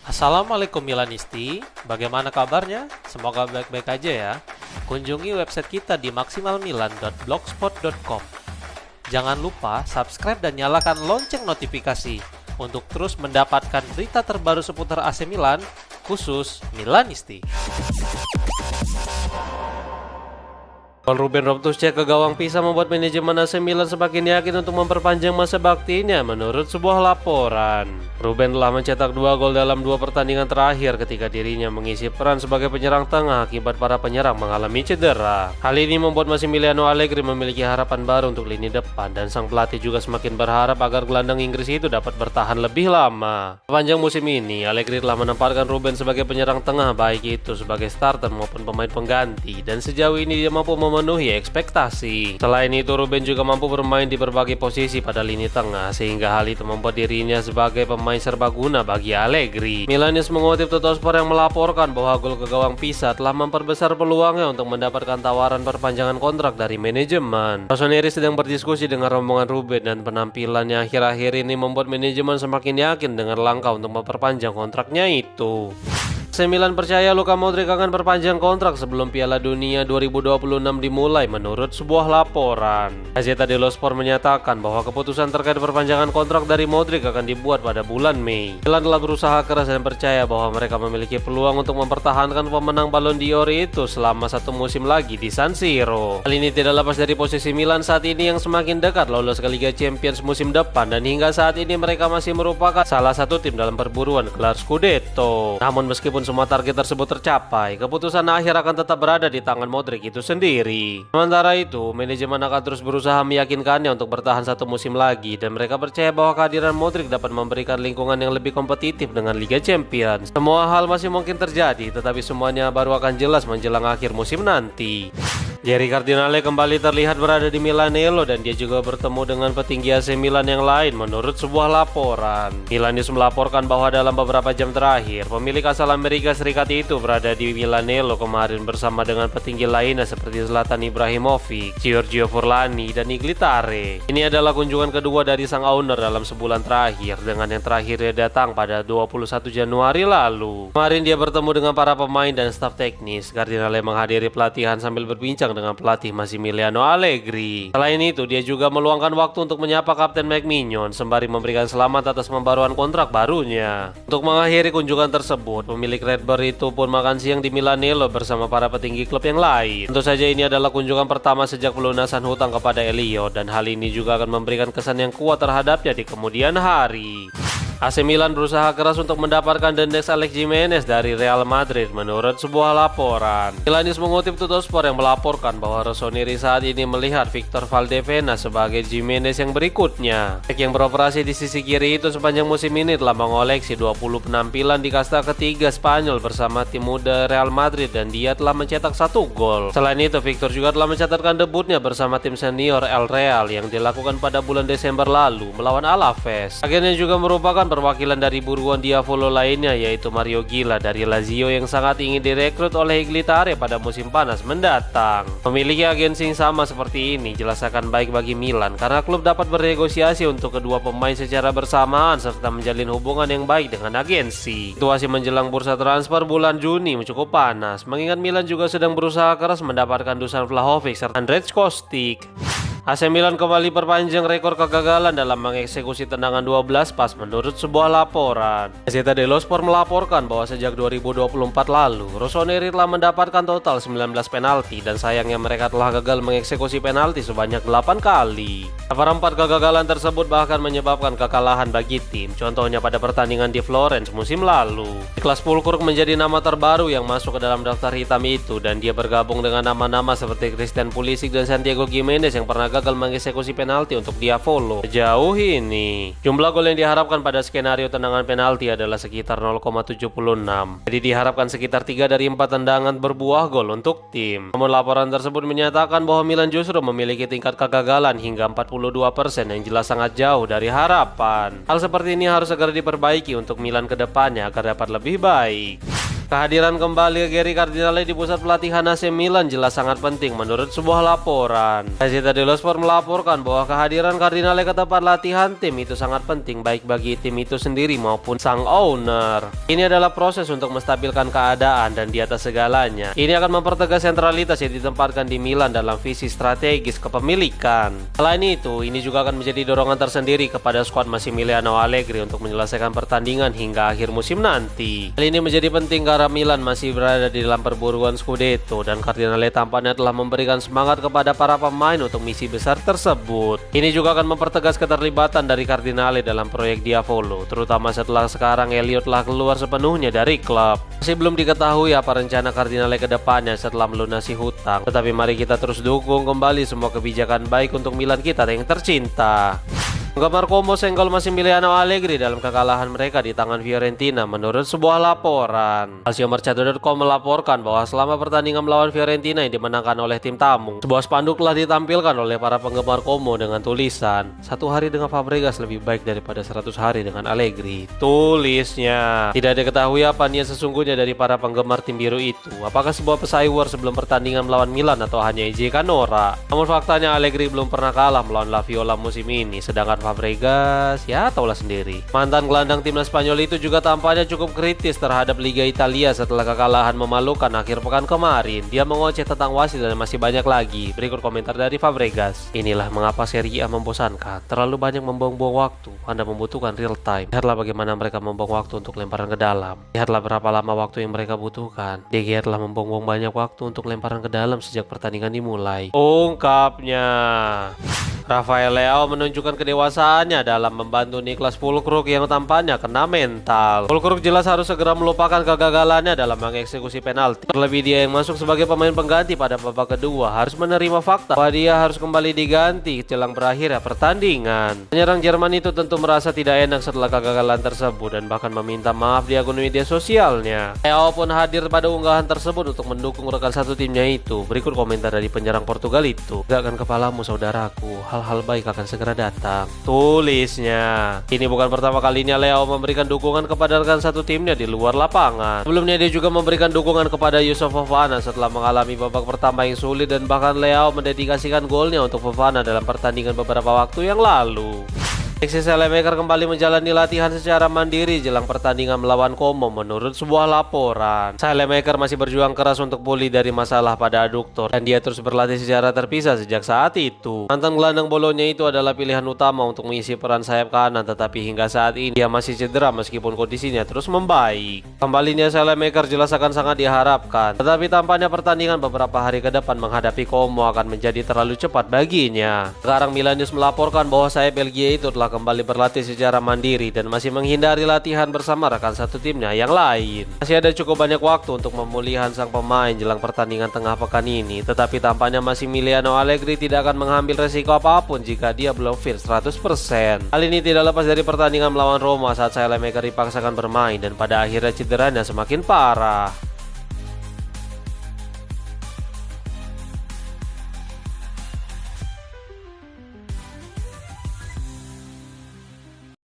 Assalamualaikum Milanisti, bagaimana kabarnya? Semoga baik-baik aja ya. Kunjungi website kita di maksimalmilan.blogspot.com. Jangan lupa subscribe dan nyalakan lonceng notifikasi untuk terus mendapatkan berita terbaru seputar AC Milan, khusus Milanisti. Gol Ruben Loftus-Cheek ke gawang Pisa membuat manajemen AC Milan semakin yakin untuk memperpanjang masa baktinya menurut sebuah laporan. Ruben telah mencetak 2 gol dalam 2 pertandingan terakhir ketika dirinya mengisi peran sebagai penyerang tengah akibat para penyerang mengalami cedera. Hal ini membuat Massimiliano Allegri memiliki harapan baru untuk lini depan, dan sang pelatih juga semakin berharap agar gelandang Inggris itu dapat bertahan lebih lama. Sepanjang musim ini, Allegri telah menempatkan Ruben sebagai penyerang tengah, baik itu sebagai starter maupun pemain pengganti, dan sejauh ini dia mampu memenuhi ekspektasi. Selain itu, Ruben juga mampu bermain di berbagai posisi pada lini tengah, sehingga hal itu membuat dirinya sebagai pemain serbaguna bagi Allegri. Milanis mengutip Tuttosport yang melaporkan bahwa gol ke gawang Pisa telah memperbesar peluangnya untuk mendapatkan tawaran perpanjangan kontrak dari manajemen. Rossoneri sedang berdiskusi dengan rombongan Ruben, dan penampilannya akhir-akhir ini membuat manajemen semakin yakin dengan langkah untuk memperpanjang kontraknya itu. AC Milan percaya Luka Modric akan perpanjang kontrak sebelum Piala Dunia 2026 dimulai menurut sebuah laporan. Gazzetta dello Sport menyatakan bahwa keputusan terkait perpanjangan kontrak dari Modric akan dibuat pada bulan Mei. Milan telah berusaha keras dan percaya bahwa mereka memiliki peluang untuk mempertahankan pemenang Ballon d'Or itu selama 1 musim lagi di San Siro. Hal ini tidak lepas dari posisi Milan saat ini yang semakin dekat lolos ke Liga Champions musim depan, dan hingga saat ini mereka masih merupakan salah satu tim dalam perburuan gelar Scudetto. Namun meskipun semua target tersebut tercapai, keputusan akhir akan tetap berada di tangan Modric itu sendiri. Sementara itu, manajemen akan terus berusaha meyakinkannya untuk bertahan 1 musim lagi, dan mereka percaya bahwa kehadiran Modric dapat memberikan lingkungan yang lebih kompetitif dengan Liga Champions. Semua hal masih mungkin terjadi, tetapi semuanya baru akan jelas menjelang akhir musim nanti. Jerry Cardinale kembali terlihat berada di Milanello, dan dia juga bertemu dengan petinggi AC Milan yang lain menurut sebuah laporan. Milanis melaporkan bahwa dalam beberapa jam terakhir, pemilik asal Amerika Serikat itu berada di Milanello kemarin bersama dengan petinggi lainnya seperti Zlatan Ibrahimovic, Giorgio Furlani, dan Iglitare. Ini adalah kunjungan kedua dari sang owner dalam sebulan terakhir, dengan yang terakhir dia datang pada 21 Januari lalu. Kemarin dia bertemu dengan para pemain dan staf teknis. Cardinale menghadiri pelatihan sambil berbincang dengan pelatih Massimiliano Allegri. Selain itu, dia juga meluangkan waktu untuk menyapa Kapten Mike Maignan sembari memberikan selamat atas pembaruan kontrak barunya. Untuk mengakhiri kunjungan tersebut, pemilik Redbird itu pun makan siang di Milanello bersama para petinggi klub yang lain. Tentu saja ini adalah kunjungan pertama sejak pelunasan hutang kepada Elliot, dan hal ini juga akan memberikan kesan yang kuat terhadapnya di kemudian hari. AC Milan berusaha keras untuk mendapatkan Dendes Alex Jimenez dari Real Madrid menurut sebuah laporan. Milanis mengutip Tuttosport yang melaporkan bahwa Rossoneri saat ini melihat Victor Valdevena sebagai Jimenez yang berikutnya. Bek yang beroperasi di sisi kiri itu sepanjang musim ini telah mengoleksi 20 penampilan di kasta ketiga Spanyol bersama tim muda Real Madrid, dan dia telah mencetak 1 gol. Selain itu, Victor juga telah mencatatkan debutnya bersama tim senior El Real yang dilakukan pada bulan Desember lalu melawan Alaves. Agennya juga merupakan perwakilan dari buruan Diavolo lainnya, yaitu Mario Gila dari Lazio yang sangat ingin direkrut oleh Iglitare pada musim panas mendatang. Memiliki agensi yang sama seperti ini jelas akan baik bagi Milan, karena klub dapat bernegosiasi untuk kedua pemain secara bersamaan serta menjalin hubungan yang baik dengan agensi. Situasi menjelang bursa transfer bulan Juni cukup panas, mengingat Milan juga sedang berusaha keras mendapatkan Dusan Vlahovic serta Andrej Kostic. AC Milan kembali perpanjang rekor kegagalan dalam mengeksekusi tendangan 12 pas menurut sebuah laporan. Gazzetta dello Sport melaporkan bahwa sejak 2024 lalu, Rossoneri telah mendapatkan total 19 penalti, dan sayangnya mereka telah gagal mengeksekusi penalti sebanyak 8 kali. Seperempat kegagalan tersebut bahkan menyebabkan kekalahan bagi tim, contohnya pada pertandingan di Florence musim lalu. Niklas Füllkrug menjadi nama terbaru yang masuk ke dalam daftar hitam itu, dan dia bergabung dengan nama-nama seperti Christian Pulisic dan Santiago Gimenez yang pernah gagal mengeksekusi penalti untuk Diavolo. Sejauh ini, jumlah gol yang diharapkan pada skenario tendangan penalti adalah sekitar 0,76. Jadi diharapkan sekitar 3 dari 4 tendangan berbuah gol untuk tim. Namun laporan tersebut menyatakan bahwa Milan justru memiliki tingkat kegagalan hingga 42% yang jelas sangat jauh dari harapan. Hal seperti ini harus segera diperbaiki untuk Milan ke depannya agar dapat lebih baik. Kehadiran kembali Gary Cardinale di pusat pelatihan AC Milan jelas sangat penting menurut sebuah laporan. Gazzetta dello Sport melaporkan bahwa kehadiran Cardinale ke tempat latihan tim itu sangat penting baik bagi tim itu sendiri maupun sang owner. Ini adalah proses untuk menstabilkan keadaan dan di atas segalanya, ini akan mempertegas sentralitas yang ditempatkan di Milan dalam visi strategis kepemilikan. Selain itu, ini juga akan menjadi dorongan tersendiri kepada skuad Massimiliano Allegri untuk menyelesaikan pertandingan hingga akhir musim nanti. Hal ini menjadi penting karena Milan masih berada di dalam perburuan Scudetto dan Cardinale tampaknya telah memberikan semangat kepada para pemain untuk misi besar tersebut. Ini juga akan mempertegas keterlibatan dari Cardinale dalam proyek Diavolo, terutama setelah sekarang Elliot telah keluar sepenuhnya dari klub. Masih belum diketahui apa rencana Cardinale ke depannya setelah melunasi hutang, tetapi mari kita terus dukung kembali semua kebijakan baik untuk Milan kita yang tercinta. Penggemar Como senggol Massimiliano Allegri dalam kekalahan mereka di tangan Fiorentina menurut sebuah laporan. Calciomercato.com melaporkan bahwa selama pertandingan melawan Fiorentina yang dimenangkan oleh tim tamu, sebuah spanduk telah ditampilkan oleh para penggemar Como dengan tulisan, "1 hari dengan Fabregas lebih baik daripada 100 hari dengan Allegri." Tulisnya. Tidak diketahui apa niat sesungguhnya dari para penggemar tim biru itu. Apakah sebuah pesaing sebelum pertandingan melawan Milan atau hanya ejekan norak? Namun faktanya Allegri belum pernah kalah melawan La Viola musim ini, sedangkan Fabregas, ya taulah sendiri. Mantan gelandang timnas Spanyol itu juga tampaknya cukup kritis terhadap Liga Italia setelah kekalahan memalukan akhir pekan kemarin. Dia mengoceh tentang wasit dan masih banyak lagi. Berikut komentar dari Fabregas. "Inilah mengapa Serie A membosankan. Terlalu banyak membuang-buang waktu. Anda membutuhkan real time. Lihatlah bagaimana mereka membuang waktu untuk lemparan ke dalam. Lihatlah berapa lama waktu yang mereka butuhkan. De Gea telah membuang-buang banyak waktu untuk lemparan ke dalam sejak pertandingan dimulai." Ungkapnya. Rafael Leao menunjukkan kedewasaannya dalam membantu Niklas Füllkrug yang tampaknya kena mental. Füllkrug jelas harus segera melupakan kegagalannya dalam mengeksekusi penalti. Terlebih dia yang masuk sebagai pemain pengganti pada babak kedua harus menerima fakta bahwa dia harus kembali diganti jelang berakhirnya pertandingan. Penyerang Jerman itu tentu merasa tidak enak setelah kegagalan tersebut dan bahkan meminta maaf di akun media sosialnya. Leao pun hadir pada unggahan tersebut untuk mendukung rekan satu timnya itu. Berikut komentar dari penyerang Portugal itu. "Tegakkan kepalamu saudaraku, hal-hal baik akan segera datang," tulisnya. Ini bukan pertama kalinya Leao memberikan dukungan kepada rekan satu timnya di luar lapangan. Sebelumnya dia juga memberikan dukungan kepada Yusuf Fofana setelah mengalami babak pertama yang sulit dan bahkan Leao mendedikasikan golnya untuk Fofana dalam pertandingan beberapa waktu yang lalu. Alexis Saelemaekers kembali menjalani latihan secara mandiri jelang pertandingan melawan Como menurut sebuah laporan. Saelemaekers masih berjuang keras untuk pulih dari masalah pada aduktor dan dia terus berlatih secara terpisah sejak saat itu. Mantan gelandang Bolonya itu adalah pilihan utama untuk mengisi peran sayap kanan, tetapi hingga saat ini dia masih cedera meskipun kondisinya terus membaik. Kembalinya Saelemaekers jelas akan sangat diharapkan, tetapi tampaknya pertandingan beberapa hari ke depan menghadapi Como akan menjadi terlalu cepat baginya. Sekarang Milan News melaporkan bahwa sayap Belgia itu telah kembali berlatih secara mandiri dan masih menghindari latihan bersama rekan satu timnya yang lain. Masih ada cukup banyak waktu untuk pemulihan sang pemain jelang pertandingan tengah pekan ini, tetapi tampaknya Massimiliano Allegri tidak akan mengambil resiko apapun jika dia belum fit 100%. Hal ini tidak lepas dari pertandingan melawan Roma saat Saelemaekers dipaksakan bermain dan pada akhirnya cederanya semakin parah.